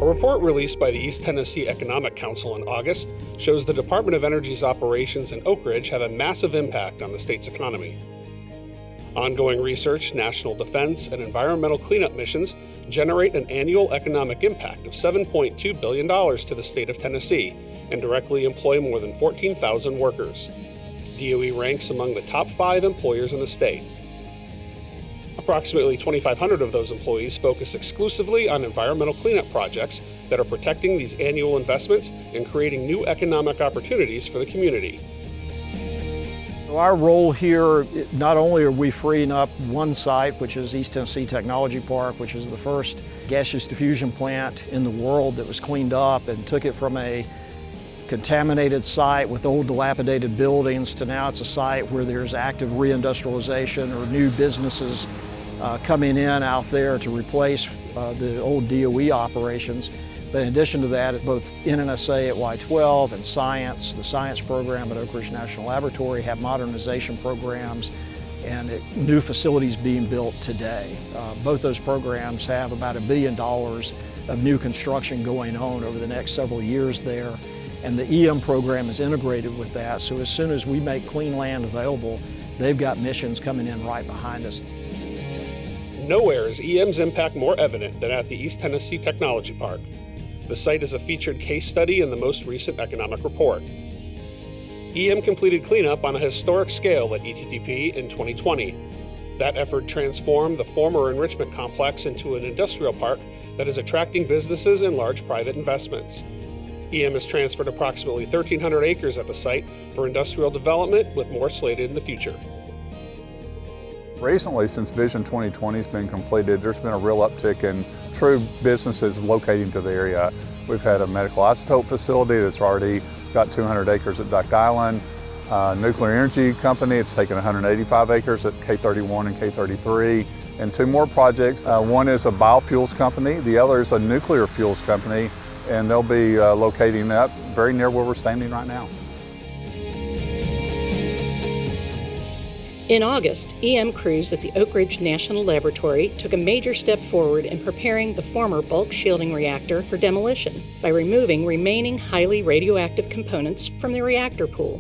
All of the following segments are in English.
A report released by the East Tennessee Economic Council in August shows the Department of Energy's operations in Oak Ridge have a massive impact on the state's economy. Ongoing research, national defense, and environmental cleanup missions generate an annual economic impact of $7.2 billion to the state of Tennessee and directly employ more than 14,000 workers. DOE ranks among the top 5 employers in the state. Approximately 2,500 of those employees focus exclusively on environmental cleanup projects that are protecting these annual investments and creating new economic opportunities for the community. Our role here, not only are we freeing up one site, which is East Tennessee Technology Park, which is the first gaseous diffusion plant in the world that was cleaned up and took it from a contaminated site with old dilapidated buildings to now it's a site where there's active reindustrialization or new businesses coming in out there to replace the old DOE operations. But in addition to that, both NNSA at Y-12 and Science, the science program at Oak Ridge National Laboratory, have modernization programs and new facilities being built today. Both those programs have about $1 billion of new construction going on over the next several years there. And the EM program is integrated with that, so as soon as we make clean land available, they've got missions coming in right behind us. Nowhere is EM's impact more evident than at the East Tennessee Technology Park. The site is a featured case study in the most recent economic report. EM completed cleanup on a historic scale at ETTP in 2020. That effort transformed the former enrichment complex into an industrial park that is attracting businesses and large private investments. EM has transferred approximately 1,300 acres at the site for industrial development, with more slated in the future. Recently, since Vision 2020 has been completed, there's been a real uptick in true businesses locating to the area. We've had a medical isotope facility that's already got 200 acres at Duck Island, nuclear energy company, it's taken 185 acres at K31 and K33, and 2 more projects. One is a biofuels company, the other is a nuclear fuels company, and they'll be locating up very near where we're standing right now. In August, EM crews at the Oak Ridge National Laboratory took a major step forward in preparing the former bulk shielding reactor for demolition by removing remaining highly radioactive components from the reactor pool.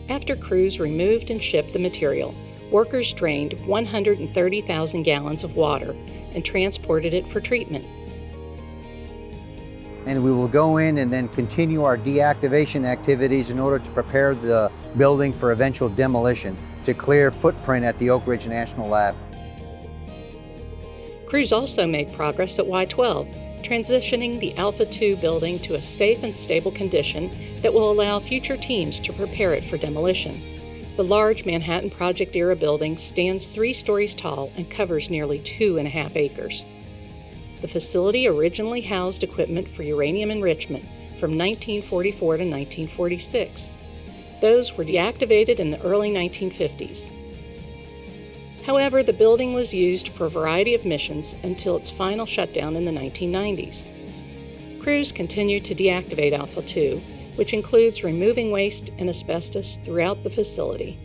After crews removed and shipped the material, workers drained 130,000 gallons of water and transported it for treatment. And we will go in and then continue our deactivation activities in order to prepare the building for eventual demolition to clear footprint at the Oak Ridge National Lab. Crews also made progress at Y-12, transitioning the Alpha 2 building to a safe and stable condition that will allow future teams to prepare it for demolition. The large Manhattan Project-era building stands 3 stories tall and covers nearly 2.5 acres. The facility originally housed equipment for uranium enrichment from 1944 to 1946. Those were deactivated in the early 1950s. However, the building was used for a variety of missions until its final shutdown in the 1990s. Crews continued to deactivate Alpha 2, which includes removing waste and asbestos throughout the facility.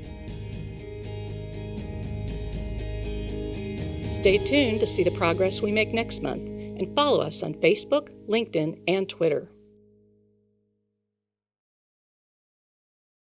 Stay tuned to see the progress we make next month, and follow us on Facebook, LinkedIn, and Twitter.